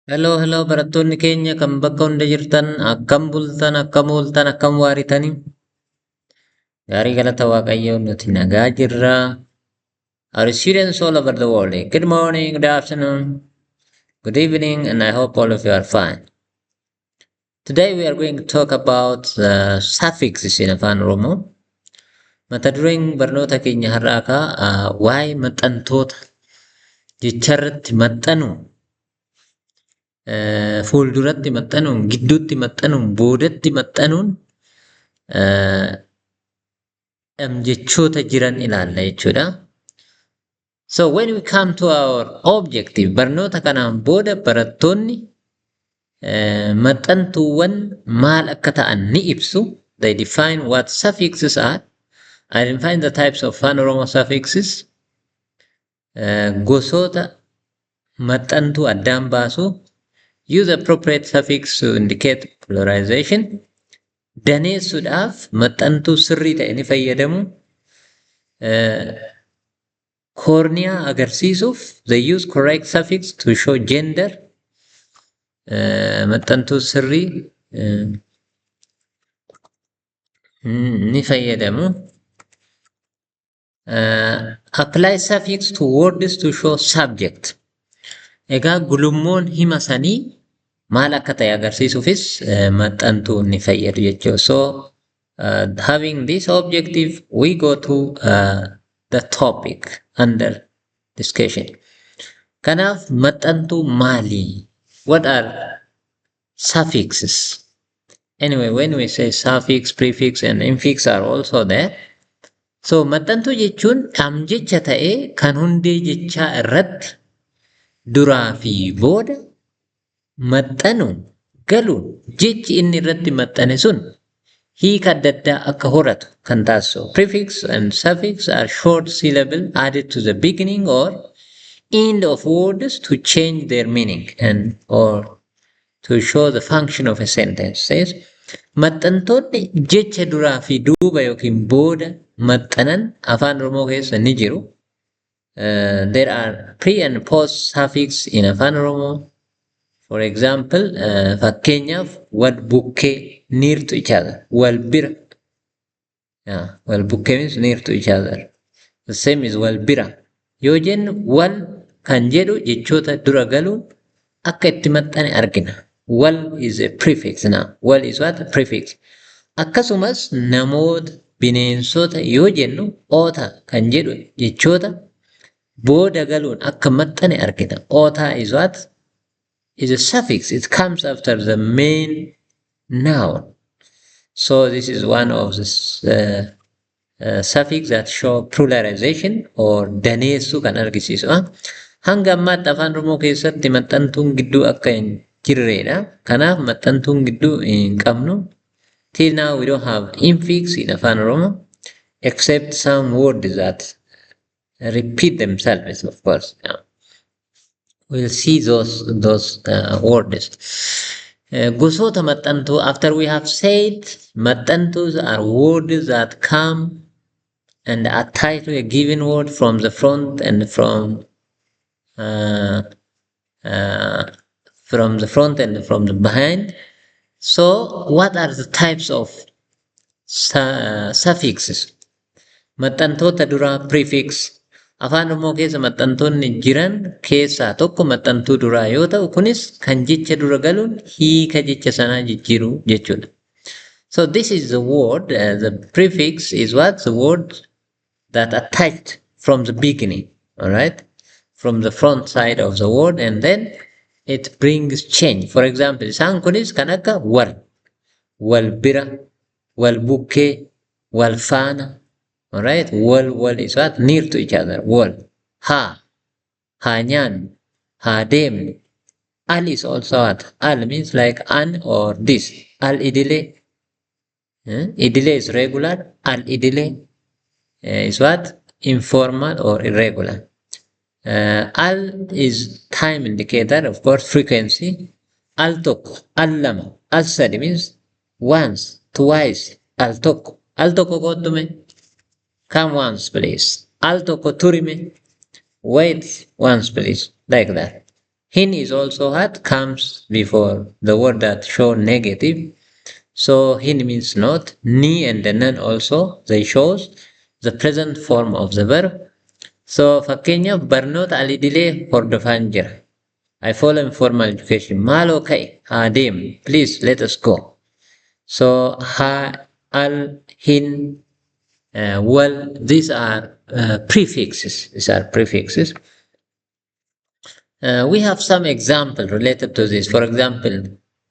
Hello, barattoonni keenya kan bakka hunda jirtan akkam bultan, akkam ooltan, akkam waaritanii. Gaarii galata Waaqayyoo nuti nagaa jirra. Our students all over the world, good morning, good afternoon, good evening, and I hope all of you are fine. Today we are going to talk about suffixes in Afaan Oromo. Mata dureen barnoota keenya har'aa ka waa'ee maxxantoota jecharratti maxxanu. Fuulduratti maxxanuun, gidduutti maxxanuun, boodatti maxxanuun jechoota jiran ilaalla jechuudha. So when we come to our objective, barnoota kanaan booda barattoonni maxxantuuwwan maal akka ta'an ni ibsu. They define what suffixes are. Identify the types of Afaan Oromo suffixes. Gosoota maxxantuu addaan baasu. Use appropriate suffix to indicate prulaization. Daneessuudhaaf maxxantuu sirrii ta'e ni fayyadamu. Koorniyaa agarsiisuuf they use correct suffix to show gender. Maxxantuu sirrii ni fayyadamu. Apply suffix to words to show subject. Egaa gulummoon hima sanii maal akka ta'e agarsiisuufis maxxantuu ni fayyadu jechuudha. So having this objective, we go to the topic under discussion. Kanaaf maxxantuu maali? What are suffixes? Anyway, when we say suffix, prefix, and infix are also there. So maxxantuu jechuun jecha ta'ee kan hundee jechaa irratti duraa fi booda maxxanuun galuun jechi inni irratti maxxane sun hiika adda addaa akka horatu kan taasisu. Prefix and suffix are short syllable added to the beginning or end of words to change their meaning and or to show the function of a sentence. Says maxxantoonni jecha duraa fi duuba yookiin booda maxxanan Afaan Oromoo keessa ni jiru. There are pre and post suffix in Afaan Oromo. For example, fakkeenyaaf wal bukkee near to each other. Wal bira. Wal bukkee means near to each other. The same is wal bira. Yoo jennu wal kan jedhu jechoota dura galuun akka itti maxxane argina. Wal is a prefix now. Wal is what? A prefix. Akkasumas namoota bineensota yoo jennu oota kan jedhu jechoota booda galuun akka maxxane argina. Oota is what? Is a suffix. It comes after the main noun. So this is one of the suffix that show pluralization or daneessu kan argisiisu. Hanga ammaatti Afaan Oromoo keessatti maxxantuun gidduu akka hin jirredha. Kanaaf maxxantuun gidduu hin qabnu. Till now we don't have infix in Afaan Oromo except some words that repeat themselves, of course. We'll see those words. Gosoota maxxantuu, after we have said maxxantuus are words that come and attach to a given word from the front and from the behind. So what are the types of suffixes? Maxxantoota duraa prefix. Afaan Oromoo keessa maxxantoonni jiran keessaa tokko maxxantuu duraa yoo ta'u kunis kan jecha dura galuun hiika jecha sanaa jijjiiru jechuudha. So this is the word, the prefix is what? The word that attached from the beginning, all right? From the front side of the word and then it brings change. For example, isaan kunis kan akka wal, wal bira, wal bukkee, wal faana. All right, wal is what? Near to each other. Wal. Ha nyan, ha dem. Al is also what? Al means like an or this. Al idile. Idile is regular. Al idile is what? Informal or irregular. Al is time indicator, of course, frequency. Al tokko, al lama, al sadi means once, twice. Al tokko kottume. Come once, please. Al tokko turime. Wait once, please. Like that. Hin is also what comes before the word that show negative. So hin means not. Ni and the nan also, they shows the present form of the verb. So fakkeenyaaf barnoota alidilee hordofaan jira. I follow formal education. Maaloo ka'e haa deemnu. Please let us go. So ha, al, hin, well, these are prefixes. These are prefixes. We have some example related to this. For example,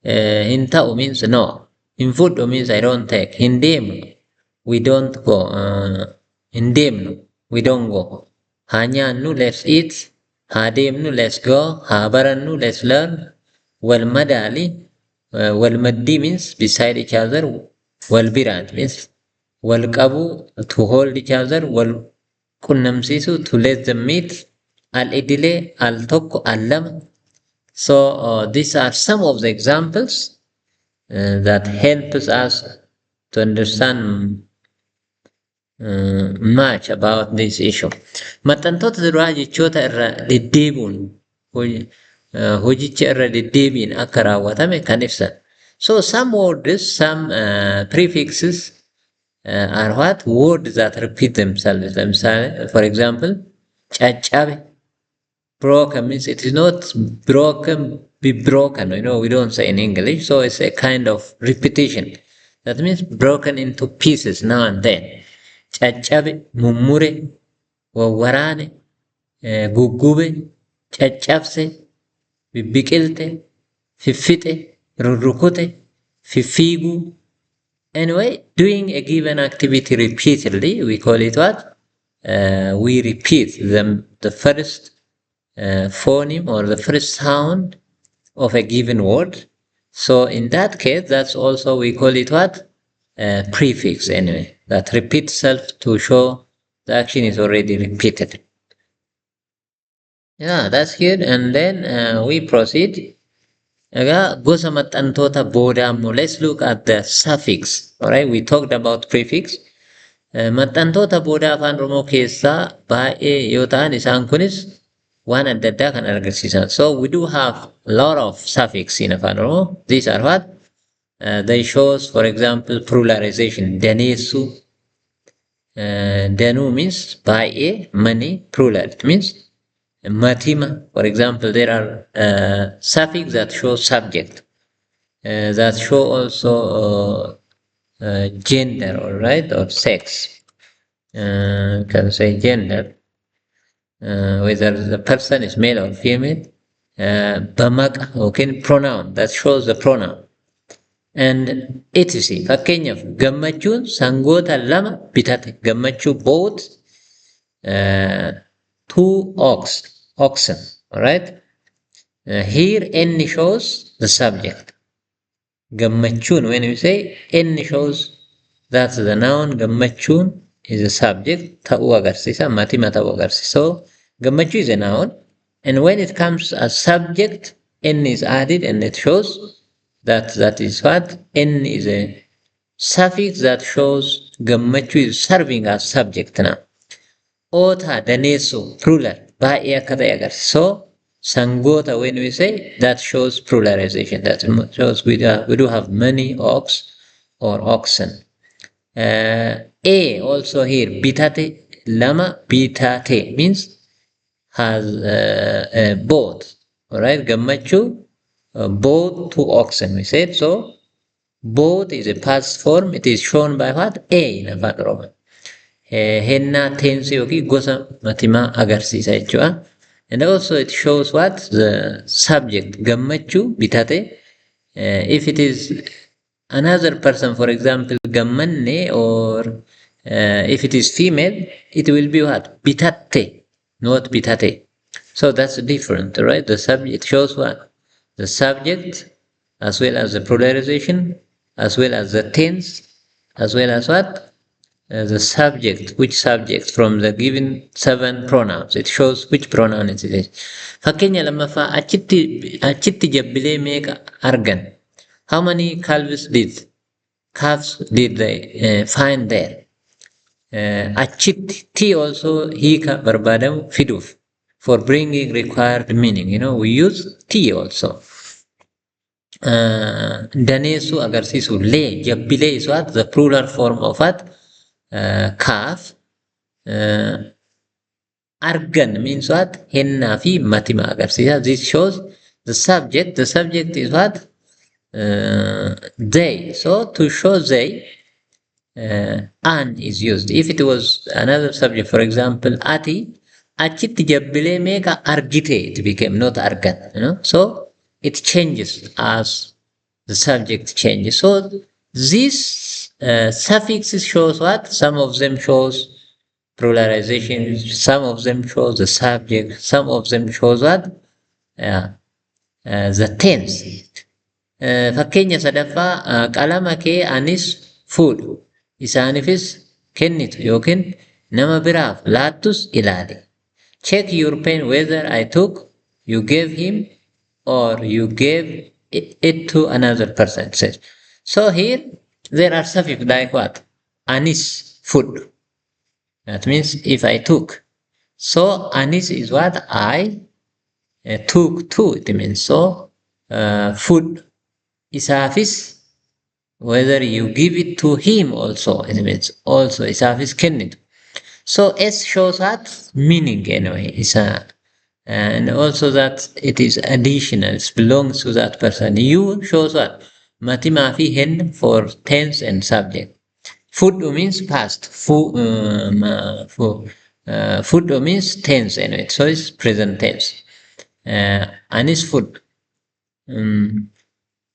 hin ta'u means no. Hin fudhu means I don't take. Hin deemnu, we don't go. Hin deemnu, we don't go. Haa nyaannu, let's eat. Haa deemnu, let's go. Haa barannu, let's learn. Wal madaali, wal maddi means beside each other. Wal biraan means wal qabu, to hold each other. Wal qunnamsiisu, to let them meet. Al idile, al tokko, al lama. So these are some of the examples that helps us to understand much about this issue. Maxxantoota duraa jechoota irra deddeebi'uun hojicha irra deddeebiin akka raawwatame kan ibsan. So some words, some prefixes are what? Words that repeat themselves. For example, caccabe. Broken means it is not broken, be broken. We don't say in English. So it's a kind of repetition. That means broken into pieces now and then. Caccabe, mummure, wawwaraane, guggube, caccabse, bibbiqilte, fiffite, rurrukute, fiffiiguu. Anyway, doing a given activity repeatedly, we call it what? We repeat the first phoneme or the first sound of a given word. So in that case, that's also we call it what? Prefix anyway. That repeats self to show the action is already repeated. Yeah, that's good. And then we proceed. Gosa maxxantoota boodaa ammoo let's look at the suffix. Alright, we talked about prefix. Maxxantoota boodaa afaan Oromoo keessaa baay'ee yoo ta'an isaan kunis waan adda addaa kan agarsiisan. So we do have a lot of suffix in Afaan Oromoo. These are what? They shows, for example, pluralization. Daneessu. Danuu means baay'ee, many, plural. It means matima. For example, there are suffix that show subject. That show also gender, all right, or sex. Can say gender. Whether the person is male or female. Bamaqa, okay, pronoun. That shows the pronoun. And etc. Fakkeenyaaf gammachuun sangoota lama bitate. Gammachuu both two oxen. All right. Here n shows the subject. Gammachuun, when you say n shows that's the noun. Gammachuun is a subject. Ta'uu agarsiisa. Matima ta'uu agarsiisa. So gammachuu is a noun. And when it comes as subject, n is added and it shows that is what? N is a suffix that shows gammachuu is serving as subject now. Oota, daneessu, plural, baay'ee akka ta'e agarsiisa. So sangoota, when we say, that shows pluralization. That shows we do have many ox or oxen. A also here, bitate, lama, bitate means has both. All right, gammachuu, both two oxen, we said. So both is a past form. It is shown by what? A in Afaan Oromoo. Hennaa tense yookiin gosa matimaa agarsiisa jechuudha. And also it shows what? The subject, gammachuu, bitate. If it is another person, for example, gammanne, or if it is female, it will be what? Bitatte, not bitate. So that's different, right? The subject shows what? The subject, as well as the pluralization, as well as the tense, as well as what? The subject, which subject from the given 7 pronouns. It shows which pronoun it is. Fakkeenya lammaffaa achitti jabbilee meeqa argan? How many calves did they find there? Achitti T also hiika barbaadamu fiduuf. for bringing required meaning. We use T also. Daneessu agarsiisu lee jabbilee isaat the plural form of it kaaf argan means what hennaa fi matima agarsiisa. This shows the subject. The subject is what they. So to show they an is used. If it was another subject, for example ati achitti jabbilee meeqa argite, it became not argan. So it changes as the subject changes. So these suffixes shows what? Some of them shows prulaization, some of them shows the subject, some of them shows what? The tense. Fakkeenya sadaffaa qalama kee anis fuudhu isaanifis kennitu yookiin nama biraaf laattus ilaali. Check your pen whether I took, you gave him, or you gave it to another person. So here there are suffixes like what? Anis, food. That means if I took. So anis is what? I took to. It means so food. Isaafis, whether you give it to him also, it means also isaafis kennitu. So S shows that meaning anyway. And also that it is additional, it belongs to that person. U shows what? Matima fi hen for tense and subject. Food means past. Food means tense anyway. So it's present tense. Anis food.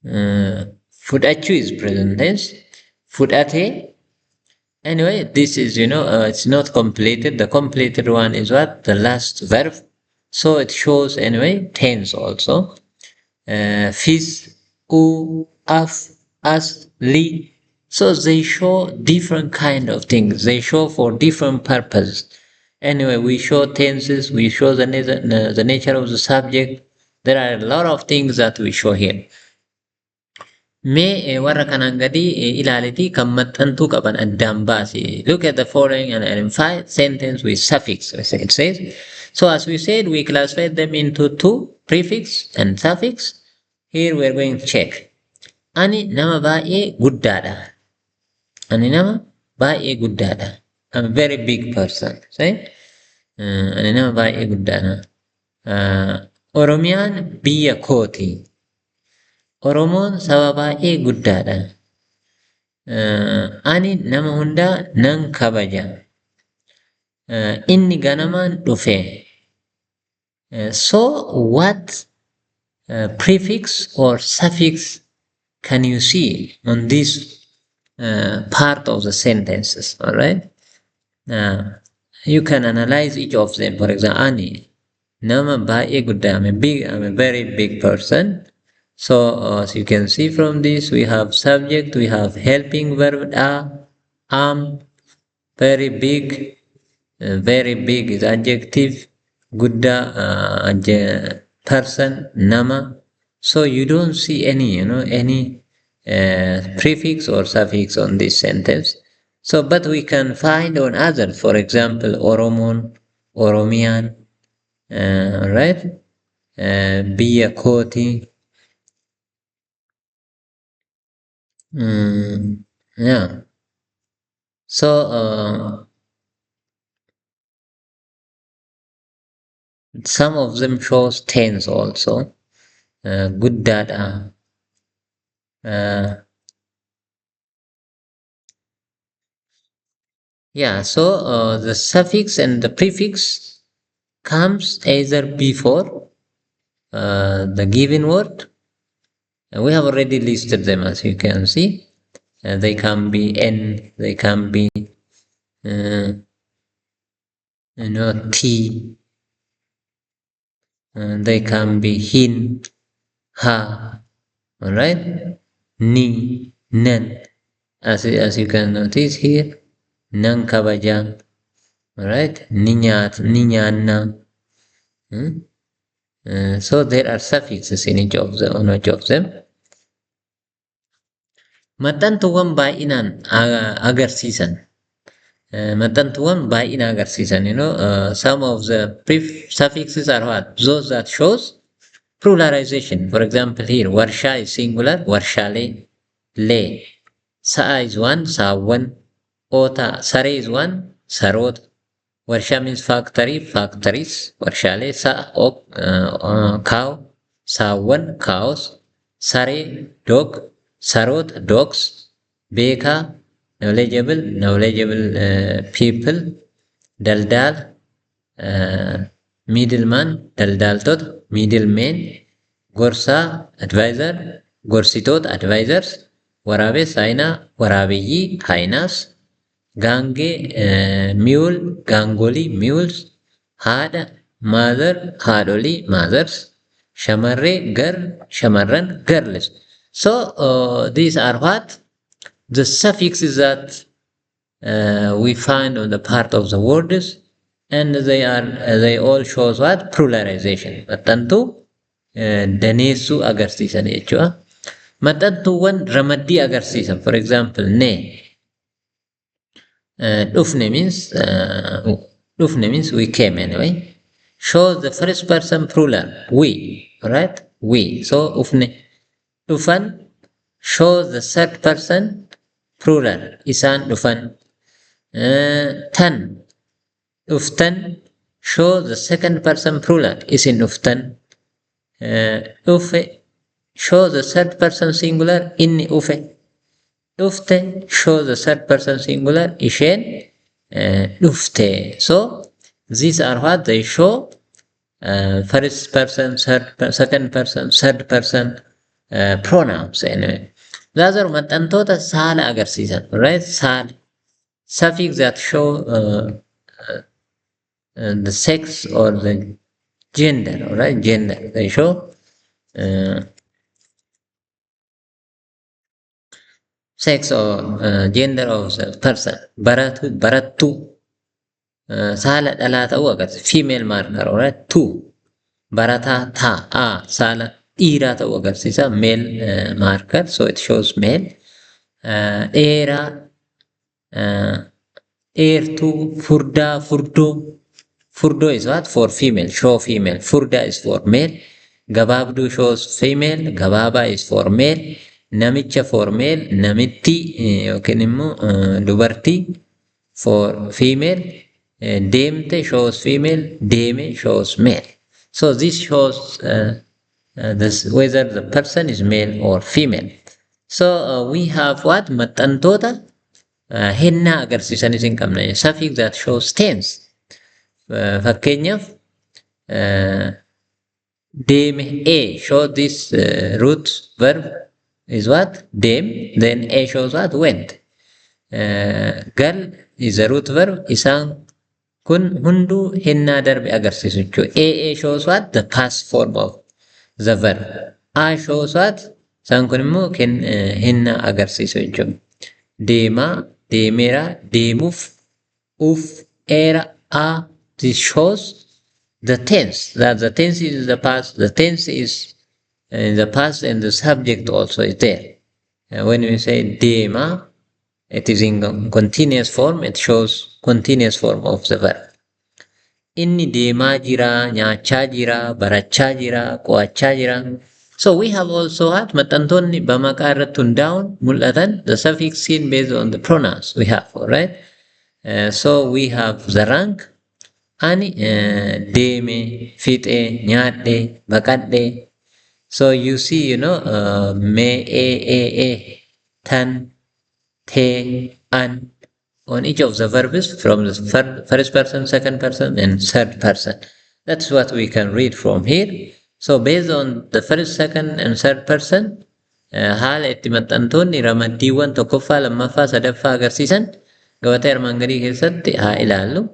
Fudhachu is present tense. Fudhate. Anyway, this is, it's not completed. The completed one is what? The last verb. So it shows anyway tense also. Fis, u, af, as, li. So they show different kind of things. They show for different purposes. Anyway, we show tenses. We show the nature of the subject. There are a lot of things that we show here. Mee warra kanaan gadi ilaalitii kan maxxantuu qaban addaan baasi. Look at the following and identify sentence with suffix. It says, so as we said, we classified them into two, prefix and suffix. Here we are going to check. Ani nama baay'ee guddaadha. Ani nama baay'ee guddaadha. I'm a very big person. Say, ani nama baay'ee guddaadha. Oromiyaan biyya kooti. Oromoon saba baay'ee guddaadha. Ani nama hundaa nan kabaja. Inni ganamaan dhufe. So what prefix or suffix can you see on this part of the sentences? All right. You can analyze each of them. For example, ani nama baay'ee guddaa. I'm a very big person. So as you can see from this, we have subject, we have helping verb am, very big is adjective, gudda person, nama. So you don't see any prefix or suffix on this sentence. So but we can find on others, for example Oromon, Oromiyan, right, biyya kooti. Yeah. So some of them shows tense also. Good data. Yeah. So the suffix and the prefix comes either before the given word. We have already listed them, as you can see. They can be N, they can be T, they can be hin, ha, all right, ni, nan. As you can notice here, nan kabaja, all right, ni nyaanna. So there are suffixes in each of them. Maxxantuuwwan baay'inaan agarsiisan maxxantuuwwan baay'ina agarsiisan. Some of the suffixes are what? Those that shows pluralization. For example, here warsha is singular, warshaalee, lee. Sa'a is one, saawwan. Oota, saree is one, saroota. Warsha means factory, factories. Warshaalee, sa'a, cow, saawwan, cows. Saree, dog, saroota, dogs. Beekaa, knowledgeable, knowledgeable people. Daldaal, middleman, daldaaltota, middlemen. Gorsaa, advisor, gorsitoota, advisors. Waraabessa, haayinaa, waraabeyyii, haayinas. Gaangee, mule, gaangolii, mules. Haadha, mother, haadholii, mothers. Shamarree, shamarran, girls. So these are what? The suffixes that we find on the part of the words, and they all shows what? Pluralization. Maxxantuu daneessuu agarsiisan jechuudha. Maxxantuuwwan ramaddii agarsiisan. For example, nee. Dhufne means we came anyway. Shows the first person plural, we, right? We. So ufne, dhufan shows the third person plural, isaan dhufan. Tan, dhuftan shows the second person plural, isin dhuftan. Dhufe shows the third person singular, inni dhufe. Dhufte shows the third person singular, isheen dhufte. So these are what they show first person, second person, third person pronouns anyway. Those are maxxantoota saala agarsiisan, right? Saala. Suffix that show the sex or the gender, right? Gender. They show sex or gender of the person. Baratu, barattu. Saala dhalaa ta'uu agarsiisa. Female marker, right? Tu. Barataa, ta. Saala dhiiraa ta'uu agarsiisa. Male marker, so it shows male. Dheeraa, dheertuu, furdaa, furdoo. Furdoo is what? For female, show female. Furdaa is for male. Gabaabduu shows female. Gabaabaa is for male. Namicha for male. Namitti yookiin immoo dubartii for female. Deemte shows female. Deeme shows male. So this shows whether the person is male or female. So we have what? Maxxantoota hennaa agarsiisanis hin qabne. Suffix that shows tense. Fakkeenyaaf deeme, a show this root verb is what? Deem. Then a shows what? Went. Gal is a root verb. Isaan kun hunduu hennaa darbe agarsiisu jechuudha. A shows what? The past form of the verb. A shows what? Isaan kun immoo hennaa agarsiisu jechuudha. Deemaa, deemeera, deemuuf, uf, eera, a. This shows the tense. That the tense is the past. The tense is in the past and the subject also is there. When we say deema, it is in continuous form. It shows continuous form of the verb. Inni deemaa jira, nyaachaa jira, barachaa jira, qo'achaa jira. So we have also had maxxantoonni bamaqaa irratti hundaa'uun mul'atan the suffix seen based on the pronouns we have, right? So we have the rank. Ani deeme, fixe, nyaadhe, baqadhe. So you see, me, a, tan, te, an, on each of the verbs from the first person, second person, and third person. That's what we can read from here. So based on the first, second, and third person, haala itti maxxantoonni ramaddiiwwan tokkoffaa, lammaffaa, sadaffaa agarsiisan gabatee armaan gadii keessatti haa ilaallu.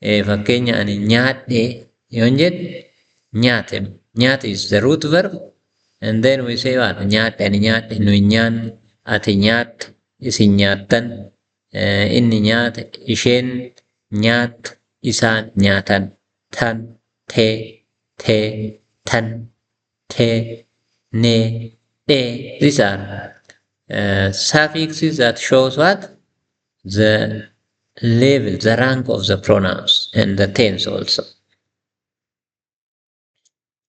Fakkeenya ani nyaadhe yoon jedhe nyaate. Nyaate is the root verb. And then we say what? Nyaadhe, ani nyaadhe, nuyi nyaanne, ati nyaatte, isin nyaattan, inni nyaate, isheen nyaatte, isaan nyaatan. Tan, tee, tan, tee, nee, dhee. These are suffixes that shows what? The level, the rank of the pronouns and the tense also.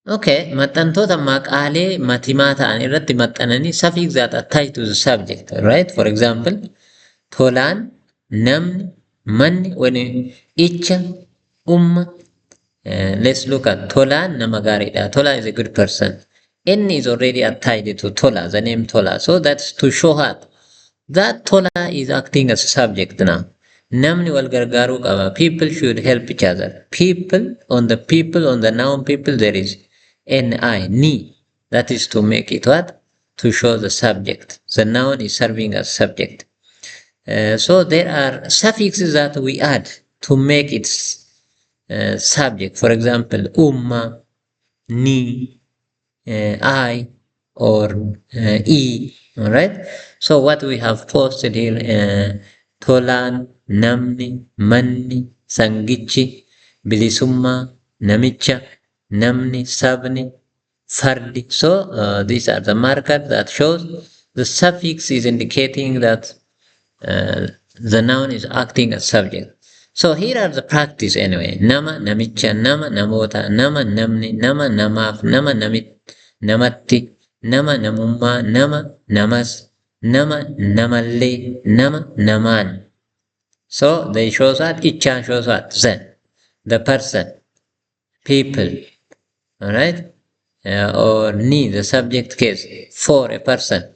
Okay, maxxantoota maqaalee matimaa ta'an irratti maxxananii suffix that attach to the subject, right? For example, tolaan, namni, manni, when icha, umma. Let's look at tolaan nama gaariidha. Tola is a good person. Inni is already attached to Tola, the name Tola. So that's to show her that Tola is acting as a subject now. Namni wal gargaaruu qaba. People should help each other. People, on the noun people, there is ni, ni. That is to make it what? To show the subject. The noun is serving as subject. So there are suffixes that we add to make it subject. For example, umma, ni, I, or e. All right. So what we have posted here, tolaan, namni, manni, sangichi, bilisumma, namicha, namni, sabni, fardi. So these are the markers that shows the suffix is indicating that the noun is acting as subject. So here are the practice anyway. Nama, namicha, nama, namoota, nama, namni, nama, namaaf, nama, namatti, nama, namummaa, nama, namas, nama, namallee, nama, namaan. So they shows that, ichaan shows that, the person, people, all right? Or ni, the subject case, for a person,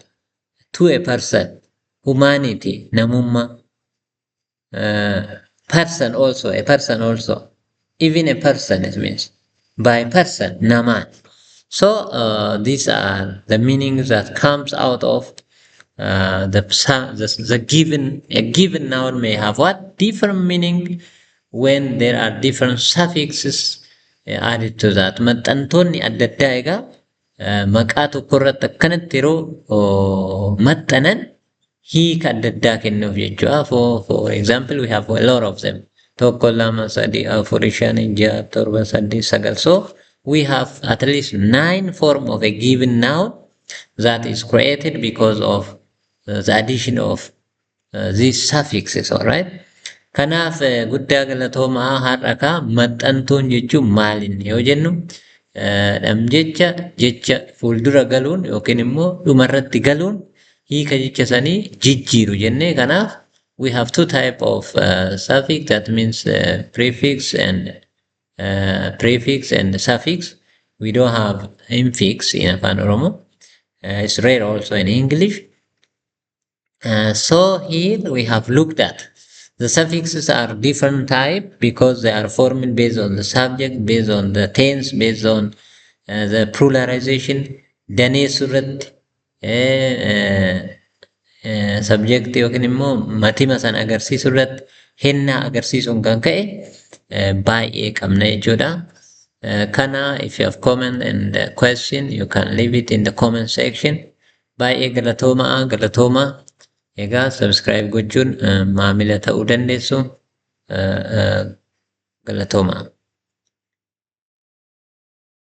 to a person, humanity, namumma, person also, a person also, even a person, it means by person, naman. So these are the meanings that comes out of the given. A given noun may have what different meaning when there are different suffixes added to that. Maxxantoonni adda addaa egaa maqaa tokko irratti akkanatti yeroo maxxanan hiika adda addaa kennuuf jechuudha. For example, we have a lot of them. Tokko, lama, sadii, afur, shan, ja'a, torba, saddeet, sagal. So we have at least 9 forms of a given noun that is created because of the addition of these suffixes, all right? Kanaaf guddaa galatoomaa har'akaa maxxantuun jechuun maalinni yoo jennu jecha fuuldura galuun yookiin immoo dhumarratti galuun hiika jecha sanii jijjiiru jennee. Kanaaf we have 2 types of suffix, that means prefix and suffix. We don't have infix in Afaan Oromo. It's rare also in English. So here we have looked at the suffixes are different type because they are formed based on the subject, based on the tense, based on the pluralization. Danee surratti subject yookiin immoo matima san agarsiisuu irratti hennaa agarsiisuun kan ka'e baay'ee qabna jechuudha. Kana if you have comment and question, you can leave it in the comment section. Baay'ee galatooma. Egaa subscribe gochuun maamila ta'uu dandeessu. Galatooma.